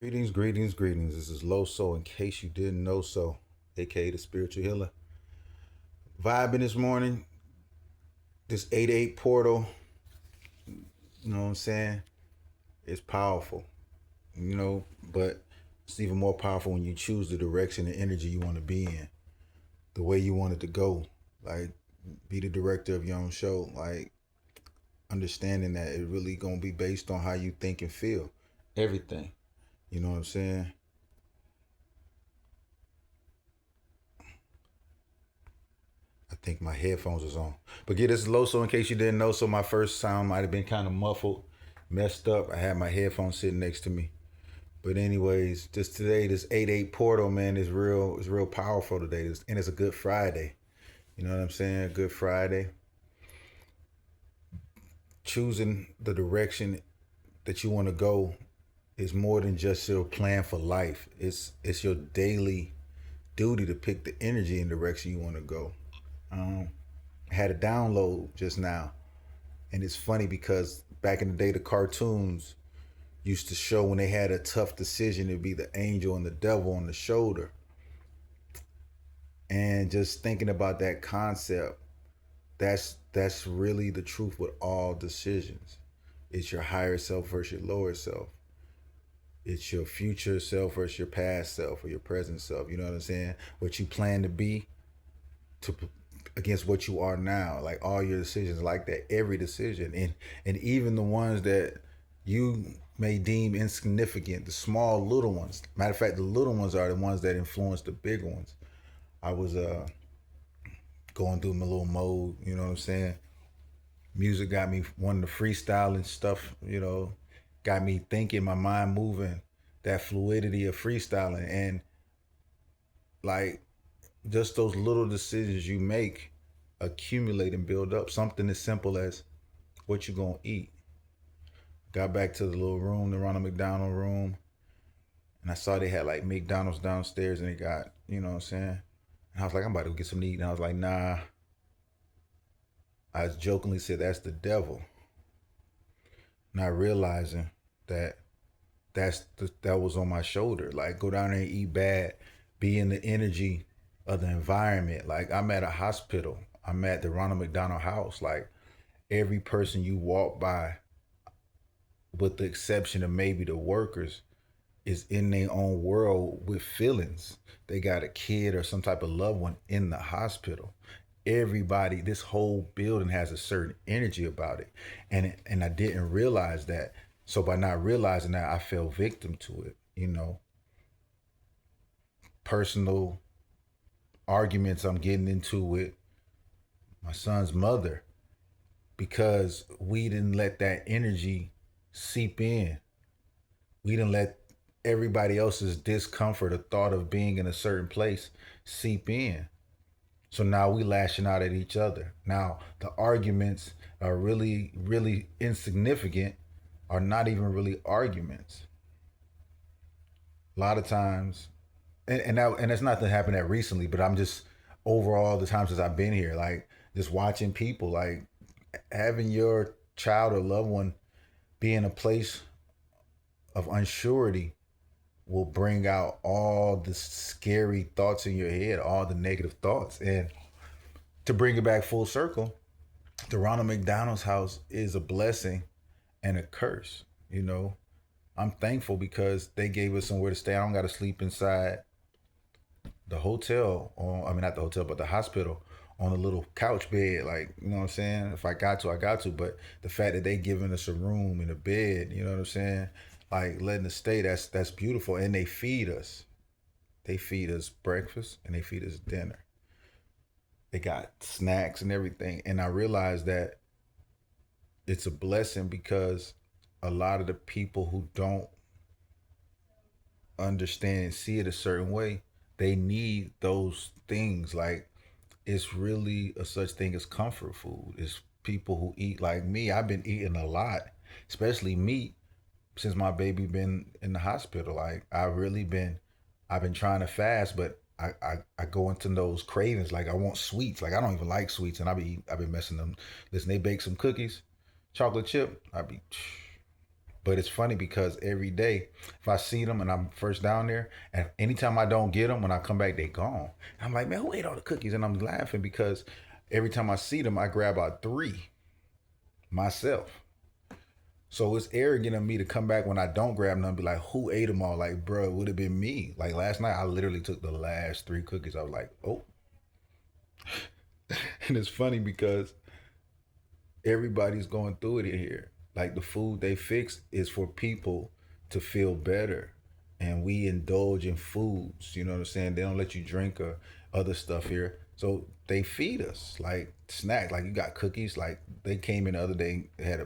Greetings, greetings, greetings. This is Loso, in case you didn't know so, aka the spiritual healer. Vibing this morning, this 8-8 portal, you know what I'm saying? It's powerful, but it's even more powerful when you choose the direction and energy you want to be in, the way you want it to go. Like, be the director of your own show. Like, understanding that it really gonna be based on how you think and feel. Everything. You know what I'm saying? I think my headphones was on. But yeah, this is Loso in case you didn't know. So my first sound might have been kind of muffled, messed up. I had my headphones sitting next to me. But anyways, just today, this 8-8 portal, man, is real. It's real powerful today. And it's a good Friday. You know what I'm saying? Good Friday. Choosing the direction that you want to go is more than just your plan for life. It's your daily duty to pick the energy and direction you want to go. I had a download just now, and it's funny because back in the day, the cartoons used to show when they had a tough decision, it'd be the angel and the devil on the shoulder. And just thinking about that concept, that's really the truth with all decisions. It's your higher self versus your lower self. It's your future self versus your past self or your present self. You know what I'm saying? What you plan to be to against what you are now. Like all your decisions like that, every decision, and even the ones that you may deem insignificant, the small little ones. Matter of fact, the little ones are the ones that influence the bigger ones. I was going through my little mode, you know what I'm saying? Music got me wanting to freestyle and stuff, got me thinking, my mind moving, that fluidity of freestyling. And like just those little decisions you make accumulate and build up. Something as simple as what you gonna eat. Got back to the little room, the Ronald McDonald room, and I saw they had like McDonald's downstairs, and they got, you know what I'm saying? And I was like, I'm about to go get some to eat. And I was like, nah. I jokingly said, that's the devil. Not realizing that that was on my shoulder. Like, go down there and eat bad, be in the energy of the environment. Like, I'm at a hospital. I'm at the Ronald McDonald House. Like, every person you walk by, with the exception of maybe the workers, is in their own world with feelings. They got a kid or some type of loved one in the hospital. Everybody, this whole building has a certain energy about it. And I didn't realize that. So by not realizing that, I fell victim to it, Personal arguments I'm getting into with my son's mother because we didn't let that energy seep in. We didn't let everybody else's discomfort or thought of being in a certain place seep in. So now we lashing out at each other. Now the arguments are really, really insignificant, are not even really arguments. A lot of times, and that's not to happen that recently, but I'm just overall the times since I've been here, like just watching people, like having your child or loved one be in a place of unsurety will bring out all the scary thoughts in your head, all the negative thoughts. And to bring it back full circle, the Ronald McDonald's house is a blessing and a curse. I'm thankful because they gave us somewhere to stay. I don't got to sleep inside the hotel, I mean, not the hotel, but the hospital on a little couch bed. Like, you know what I'm saying? If I got to, I got to. But the fact that they giving us a room and a bed, you know what I'm saying? Like letting us stay, that's beautiful. And they feed us. They feed us breakfast and they feed us dinner. They got snacks and everything. And I realized that it's a blessing because a lot of the people who don't understand and see it a certain way, they need those things. Like, it's really a such thing as comfort food. It's people who eat like me. I've been eating a lot, especially meat, since my baby been in the hospital. Like, I've been trying to fast, but I go into those cravings. Like, I want sweets. Like, I don't even like sweets, and I've been messing them. Listen, they bake some cookies, chocolate chip. I be But it's funny because every day, if I see them and I'm first down there, and anytime I don't get them, when I come back, they gone. I'm like, man, who ate all the cookies? And I'm laughing because every time I see them, I grab out three myself. So it's arrogant of me to come back when I don't grab none and be like, who ate them all? Like, bro, it would have been me. Like last night, I literally took the last three cookies. I was like, oh. And it's funny because everybody's going through it in here. Like the food they fix is for people to feel better. And we indulge in foods, you know what I'm saying? They don't let you drink or other stuff here. So they feed us like snacks. Like you got cookies. Like they came in the other day, had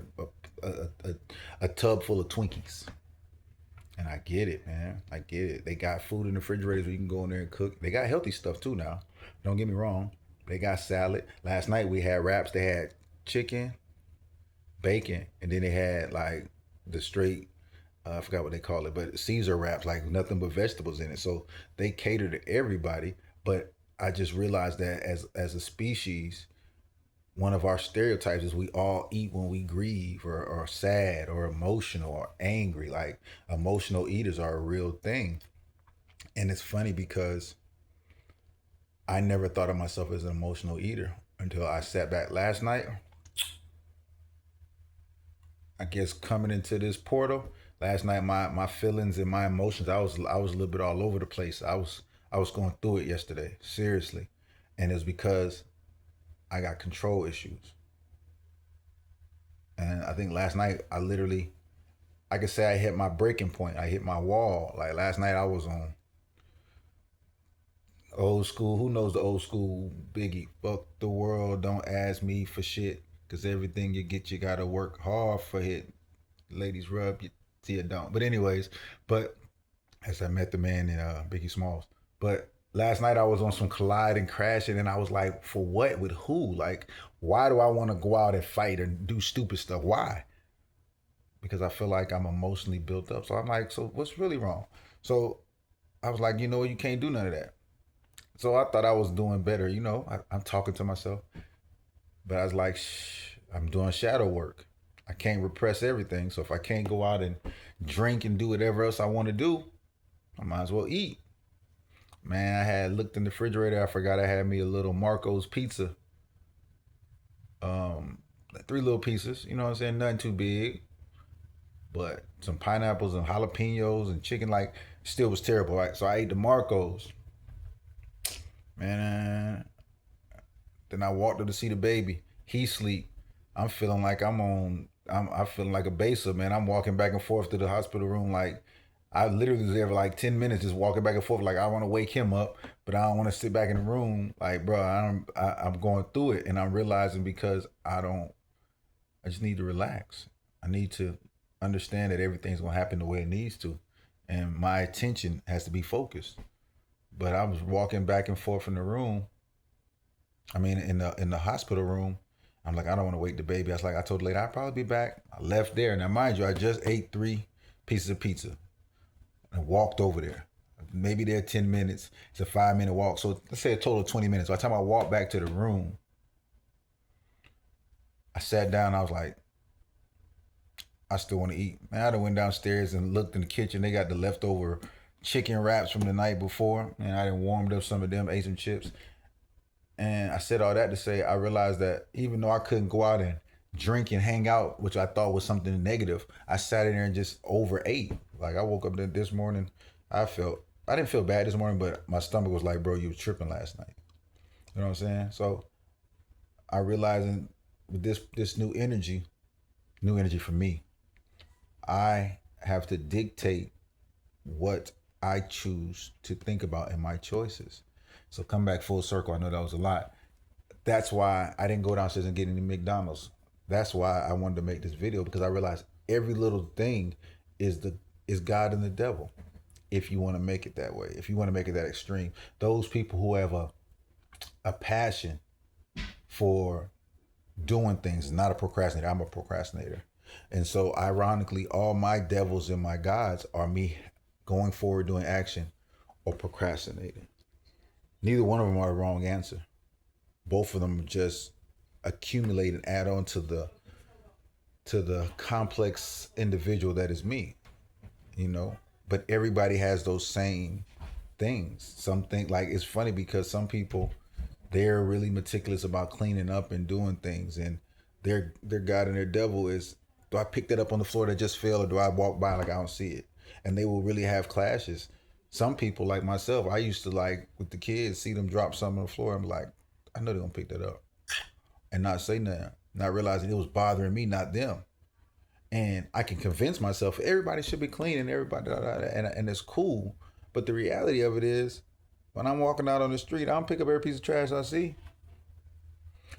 a tub full of Twinkies. And I get it, man. I get it. They got food in the refrigerators where you can go in there and cook. They got healthy stuff too now. Don't get me wrong. They got salad. Last night we had wraps. They had chicken, bacon, and then they had like the straight, I forgot what they call it, but Caesar wraps, like nothing but vegetables in it. So they cater to everybody. But I just realized that as a species, one of our stereotypes is we all eat when we grieve or sad or emotional or angry. Like emotional eaters are a real thing. And it's funny because I never thought of myself as an emotional eater until I sat back last night. I guess coming into this portal last night, my feelings and my emotions, I was a little bit all over the place. I was going through it yesterday, seriously, and it's because I got control issues. And I think last night I could say I hit my breaking point. I hit my wall. Like last night I was on old school. Who knows the old school Biggie? Fuck the world, don't ask me for shit. Cause everything you get, you gotta work hard for it. Ladies rub you till you don't. But anyways, but as I met the man in Biggie Smalls. But last night I was on some collide and crashing, and I was like, for what? With who? Like, why do I want to go out and fight and do stupid stuff? Why? Because I feel like I'm emotionally built up. So I'm like, so what's really wrong? So I was like, you know, you can't do none of that. So I thought I was doing better. You know, I'm talking to myself, but I was like, shh, I'm doing shadow work. I can't repress everything. So if I can't go out and drink and do whatever else I want to do, I might as well eat. Man, I had looked in the refrigerator. I forgot I had me a little Marco's pizza. Um, three little pieces. You know what I'm saying? Nothing too big, but some pineapples and jalapenos and chicken. Like, still was terrible. Right? So I ate the Marcos. Man, then I walked up to see the baby. He sleep. I'm feeling like I'm feeling like a baser, man. I'm walking back and forth to the hospital room like I literally was there for like 10 minutes just walking back and forth. Like I want to wake him up, but I don't want to sit back in the room. Like, bro, I'm going through it and I'm realizing because I just need to relax. I need to understand that everything's going to happen the way it needs to. And my attention has to be focused. But I was walking back and forth in the room. I mean, in the hospital room, I'm like, I don't want to wake the baby. I was like, I told the lady I'll probably be back. I left there. Now, mind you, I just ate three pieces of pizza and walked over there. Maybe there 10 minutes. It's a 5-minute walk. So let's say a total of 20 minutes. By the time I walked back to the room, I sat down. I was like, I still want to eat. Man, I done went downstairs and looked in the kitchen. They got the leftover chicken wraps from the night before. And I done warmed up some of them, ate some chips. And I said all that to say I realized that even though I couldn't go out and drink and hang out, which I thought was something negative, I sat in there and just overate. Like I woke up this morning, I didn't feel bad this morning, but my stomach was like, bro, you was tripping last night. You know what I'm saying? So I realizing with this new energy for me, I have to dictate what I choose to think about in my choices. So come back full circle. I know that was a lot. That's why I didn't go downstairs and get any McDonald's. That's why I wanted to make this video because I realized every little thing is God and the devil. If you want to make it that way, if you want to make it that extreme, those people who have a passion for doing things, not a procrastinator. I'm a procrastinator. And so ironically, all my devils and my gods are me going forward, doing action or procrastinating. Neither one of them are the wrong answer. Both of them just accumulate and add on to to the complex individual that is me, you know. But everybody has those same things. Something like it's funny because some people they're really meticulous about cleaning up and doing things, and their God and their devil is, do I pick that up on the floor that just fell, or do I walk by like I don't see it? And they will really have clashes. Some people like myself, I used to like with the kids see them drop something on the floor. I'm like, I know they're gonna pick that up and not say nothing, not realizing it was bothering me, not them. And I can convince myself everybody should be clean and everybody, and it's cool. But the reality of it is, when I'm walking out on the street, I don't pick up every piece of trash I see.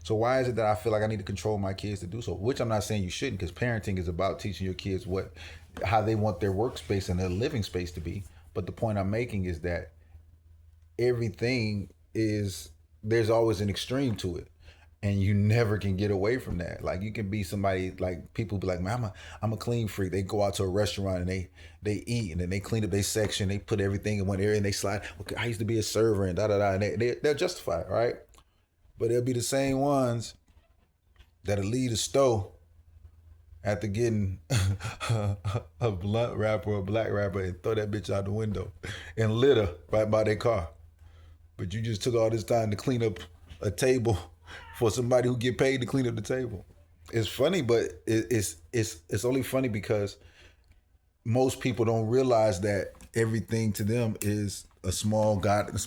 So why is it that I feel like I need to control my kids to do so? Which I'm not saying you shouldn't, because parenting is about teaching your kids how they want their workspace and their living space to be. But the point I'm making is that everything is, there's always an extreme to it, and you never can get away from that. Like you can be somebody, like people be like, man, I'm a clean freak. They go out to a restaurant and they eat, and then they clean up their section, they put everything in one area and they slide, okay, I used to be a server and da da da, and they'll justify it, right? But they'll be the same ones that'll leave the store after getting a blunt wrapper or a black wrapper and throw that bitch out the window and litter right by their car. But you just took all this time to clean up a table for somebody who get paid to clean up the table. It's funny, but it's only funny because most people don't realize that everything to them is a small God. It's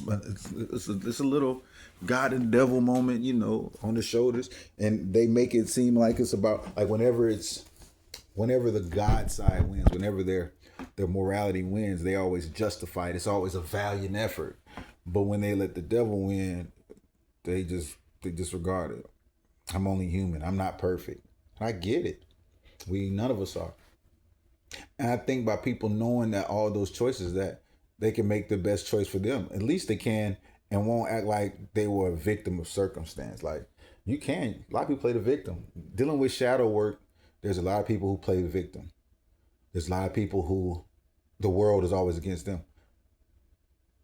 a little God and devil moment, you know, on the shoulders, and they make it seem like it's about, like, whenever the God side wins, whenever their morality wins, they always justify it. It's always a valiant effort. But when they let the devil win, they disregard it. I'm only human. I'm not perfect. I get it. None of us are. And I think by people knowing that all those choices, that they can make the best choice for them. At least they can, and won't act like they were a victim of circumstance. Like, you can. A lot of people play the victim. Dealing with shadow work, there's a lot of people who play the victim. There's a lot of people who the world is always against them.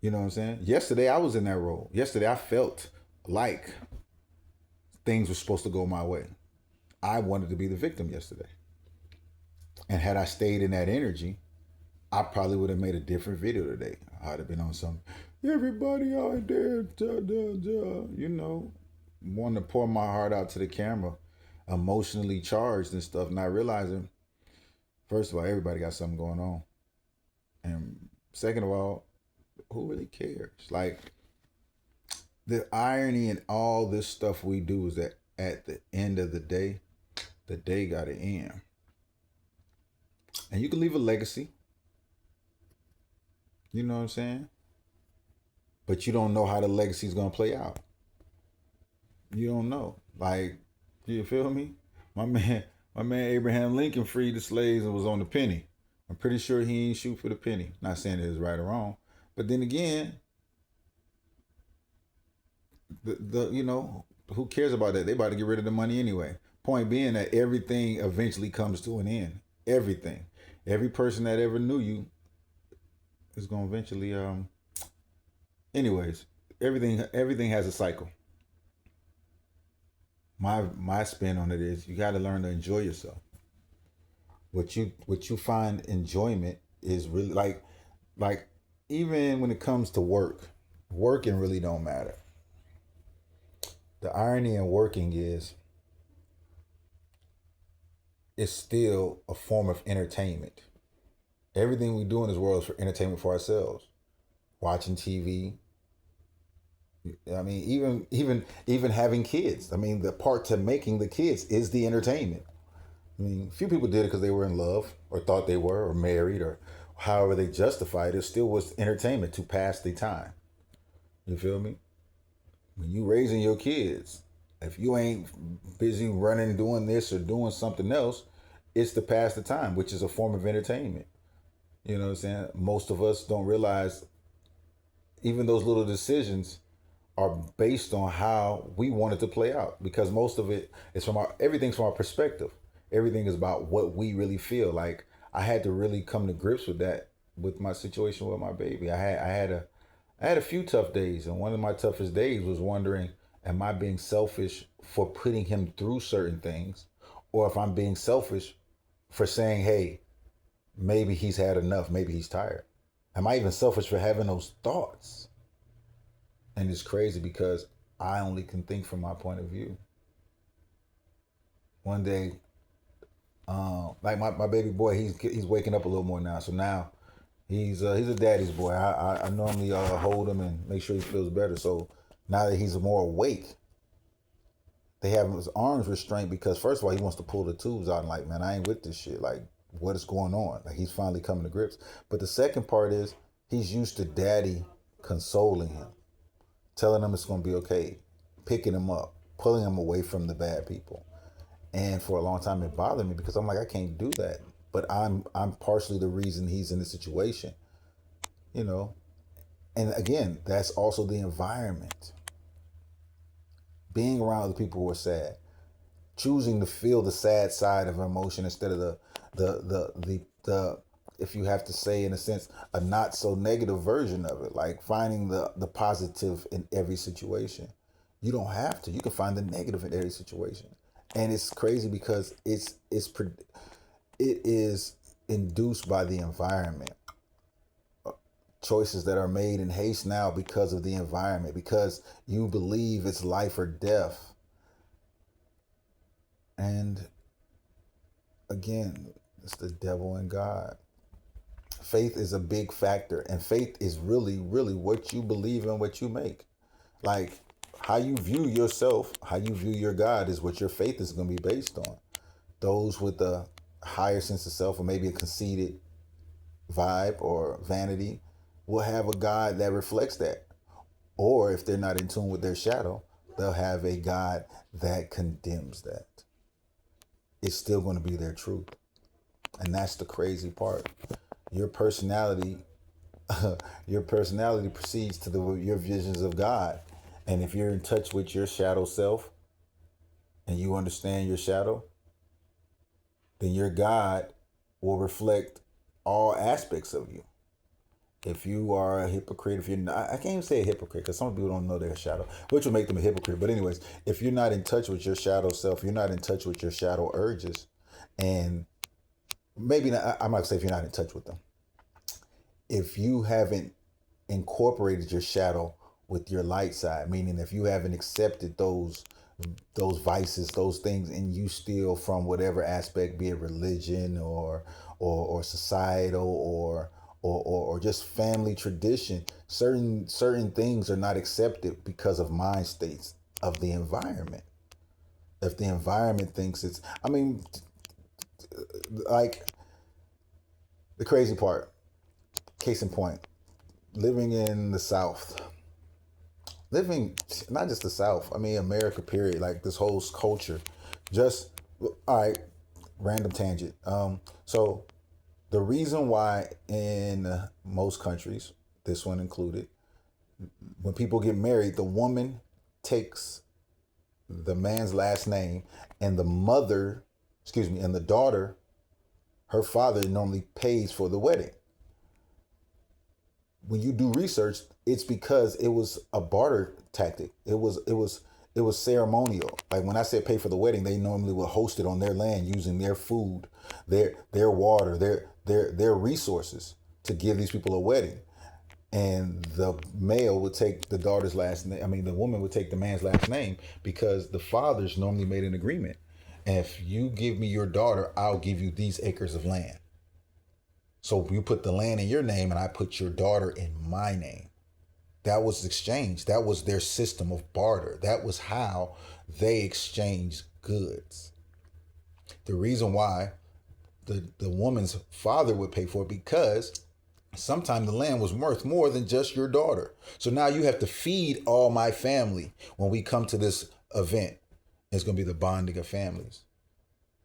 You know what I'm saying? Yesterday, I was in that role. Yesterday, I felt like things were supposed to go my way. I wanted to be the victim yesterday. And had I stayed in that energy, I probably would have made a different video today. I'd have been on some, everybody out there, you know, wanting to pour my heart out to the camera, emotionally charged and stuff, not realizing, first of all, everybody got something going on. And second of all, who really cares? Like, the irony in all this stuff we do is that at the end of the day got to end. And you can leave a legacy. You know what I'm saying? But you don't know how the legacy is going to play out. You don't know. Like, you feel me? My man Abraham Lincoln freed the slaves and was on the penny. I'm pretty sure he ain't shoot for the penny. Not saying it was right or wrong. But then again, the you know, who cares about that? They about to get rid of the money anyway. Point being that everything eventually comes to an end. Everything. Every person that ever knew you is going to eventually anyways, everything has a cycle. My spin on it is, you got to learn to enjoy yourself. What you find enjoyment is really like even when it comes to working really don't matter. The irony in working is, it's still a form of entertainment. Everything we do in this world is for entertainment for ourselves. Watching TV. I mean, even having kids. I mean, the part to making the kids is the entertainment. I mean, few people did it because they were in love or thought they were, or married, or however they justified it. Still was entertainment to pass the time. You feel me? When you raising your kids, if you ain't busy running, doing this or doing something else, it's to pass the time, which is a form of entertainment. You know what I'm saying? Most of us don't realize even those little decisions are based on how we want it to play out, because most of it is everything's from our perspective. Everything is about what we really feel. Like, I had to really come to grips with that with my situation with my baby. I had a few tough days, and one of my toughest days was wondering, am I being selfish for putting him through certain things, or if I'm being selfish for saying, hey, maybe he's had enough, maybe he's tired. Am I even selfish for having those thoughts? And it's crazy because I only can think from my point of view. One day, like my baby boy, he's waking up a little more now. So now he's a daddy's boy. I normally hold him and make sure he feels better. So now that he's more awake, they have his arms restrained because first of all he wants to pull the tubes out and like, man, I ain't with this shit. Like, what is going on? Like, he's finally coming to grips. But the second part is he's used to daddy consoling him, telling him it's gonna be okay, picking him up, pulling him away from the bad people. And for a long time it bothered me because I'm like, I can't do that. But I'm partially the reason he's in this situation, you know. And again, that's also the environment. Being around other people who are sad, choosing to feel the sad side of emotion instead of the if you have to say in a sense a not so negative version of it, like finding the positive in every situation. You don't have to. You can find the negative in every situation. And it's crazy because it is induced by the environment. Choices that are made in haste now because of the environment, because you believe it's life or death. And again, it's the devil and God. Faith is a big factor, and faith is really, really what you believe and what you make. Like, how you view yourself, how you view your God is what your faith is going to be based on. Those with a higher sense of self or maybe a conceited vibe or vanity will have a God that reflects that. Or if they're not in tune with their shadow, they'll have a God that condemns that. It's still going to be their truth. And that's the crazy part. Your personality, your personality proceeds to your visions of God. And if you're in touch with your shadow self and you understand your shadow, then your God will reflect all aspects of you. If you are a hypocrite, if you're not, I can't even say a hypocrite because some people don't know their shadow, which will make them a hypocrite. But anyways, if you're not in touch with your shadow self, you're not in touch with your shadow urges, and maybe not, I might say if you're not in touch with them, if you haven't incorporated your shadow with your light side, meaning if you haven't accepted those vices, those things in you still from whatever aspect, be it religion or societal or just family tradition, certain things are not accepted because of mind states of the environment. If the environment thinks it's, I mean, like the crazy part, case in point, living in the South, living not just the South, I mean America period, like this whole culture, just all right, random tangent. So the reason why in most countries, this one included, when people get married, the woman takes the man's last name, and the mother, excuse me, and the daughter, her father normally pays for the wedding. When you do research, it's because it was a barter tactic. It was ceremonial. Like when I said pay for the wedding, they normally would host it on their land using their food, their water, their resources to give these people a wedding. And the male would take the daughter's last name. I mean, the woman would take the man's last name because the fathers normally made an agreement. And if you give me your daughter, I'll give you these acres of land. So you put the land in your name and I put your daughter in my name. That was exchange. That was their system of barter. That was how they exchanged goods. The reason why the woman's father would pay for it, because sometimes the land was worth more than just your daughter. So now you have to feed all my family when we come to this event. It's going to be the bonding of families.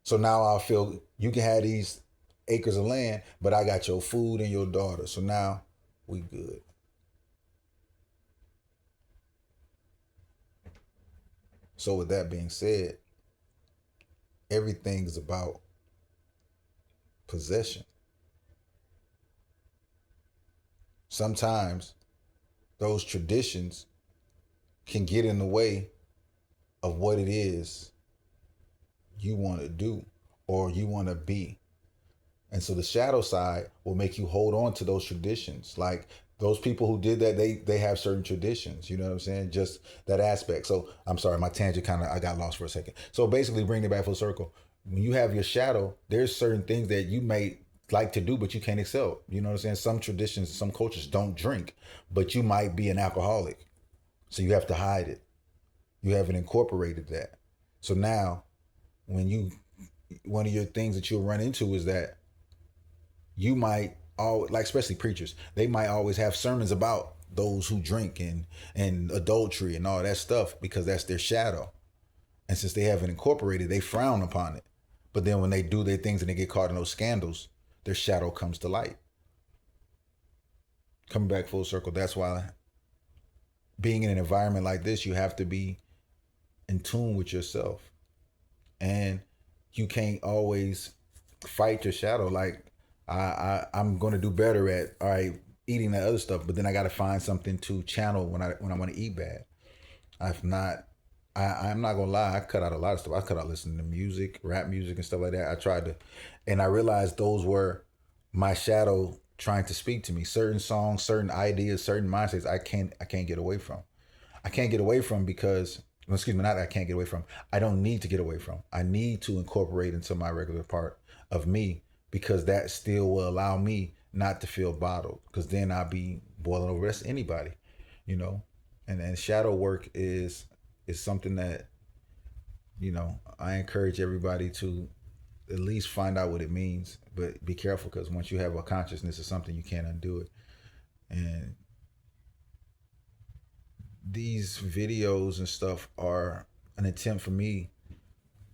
So now I feel you can have these acres of land, but I got your food and your daughter. So now we good. So with that being said, everything is about possession. Sometimes those traditions can get in the way of what it is you want to do or you want to be. And so the shadow side will make you hold on to those traditions. Like those people who did that, they have certain traditions. You know what I'm saying? Just that aspect. So I'm sorry, my tangent I got lost for a second. So basically, bring it back full circle. When you have your shadow, there's certain things that you may like to do, but you can't excel. You know what I'm saying? Some traditions, some cultures don't drink, but you might be an alcoholic, so you have to hide it. You haven't incorporated that. So now, when you one of your things that you'll run into is that you might all like especially preachers they might always have sermons about those who drink and adultery and all that stuff because that's their shadow, and since they haven't incorporated they frown upon it, but then when they do their things and they get caught in those scandals their shadow comes to light. Coming back full circle, that's why being in an environment like this you have to be in tune with yourself, and you can't always fight your shadow. Like I'm going to do better at all right eating that other stuff, but then I got to find something to channel when I want to eat bad. I've not. I'm not gonna lie. I cut out a lot of stuff. I cut out listening to music, rap music, and stuff like that. I tried to, and I realized those were my shadow trying to speak to me. Certain songs, certain ideas, certain mindsets. I can't get away from. I can't get away from because well, excuse me, not that I can't get away from. I don't need to get away from. I need to incorporate into my regular part of me because that still will allow me not to feel bottled. Because then I'll be boiling over. That's anybody, you know. And shadow work is something that I encourage everybody to at least find out what it means. But be careful because once you have a consciousness of something, you can't undo it. And these videos and stuff are an attempt for me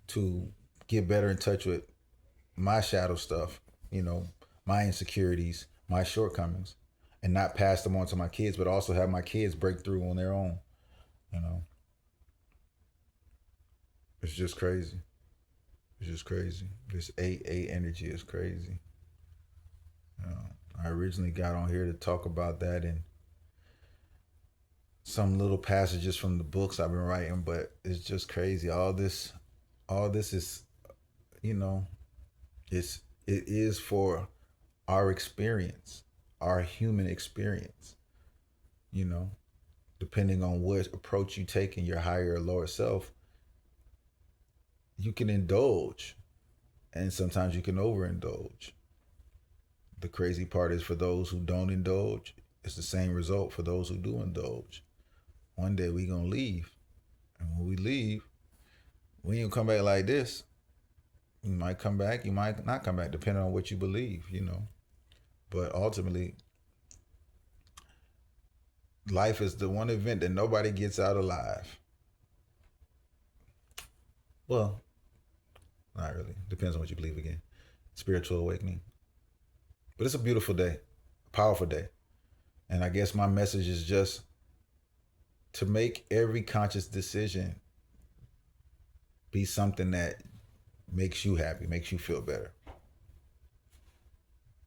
to get better in touch with my shadow stuff, my insecurities, my shortcomings, and not pass them on to my kids, but also have my kids break through on their own. You know, it's just crazy. It's just crazy. This 8-8 energy is crazy. I originally got on here to talk about that and some little passages from the books I've been writing, but it's just crazy. All this is, you know, it is for our experience, our human experience, you know, depending on what approach you take in your higher or lower self, you can indulge and sometimes you can overindulge. The crazy part is for those who don't indulge, it's the same result for those who do indulge. One day we gonna leave. And when we leave, we ain't gonna come back like this. You might come back, you might not come back, depending on what you believe. But ultimately, life is the one event that nobody gets out alive. Well, not really. Depends on what you believe again. Spiritual awakening. But it's a beautiful day, a powerful day. And I guess my message is just to make every conscious decision be something that makes you happy, makes you feel better.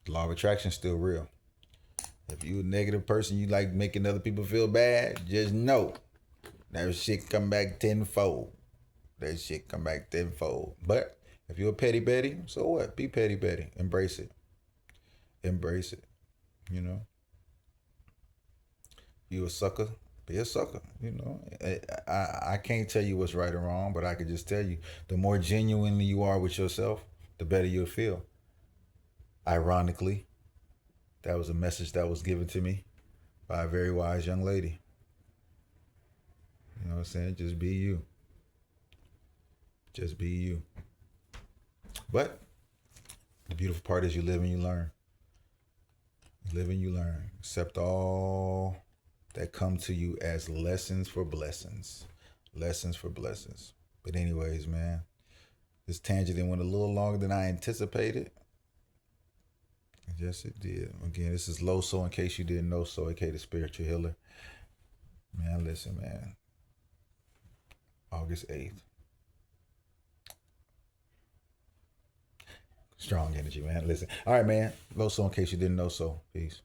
The law of attraction is still real. If you're a negative person, you like making other people feel bad, just know that shit come back tenfold. That shit come back tenfold. But if you're a petty Betty, so what? Be petty Betty. Embrace it. Embrace it. You a sucker, be a sucker. I can't tell you what's right or wrong, but I can just tell you the more genuinely you are with yourself, the better you'll feel. Ironically, that was a message that was given to me by a very wise young lady. You know what I'm saying? Just be you. Just be you. But the beautiful part is you live and you learn. You live and you learn. Accept all that come to you as lessons for blessings. Lessons for blessings. But anyways, man, this tangent went a little longer than I anticipated. Yes, it did. Again, this is Loso, in case you didn't know so, aka the spiritual healer. Man, listen, man. August 8th. Strong energy, man. Listen. All right, man. Loso, in case you didn't know so. Peace.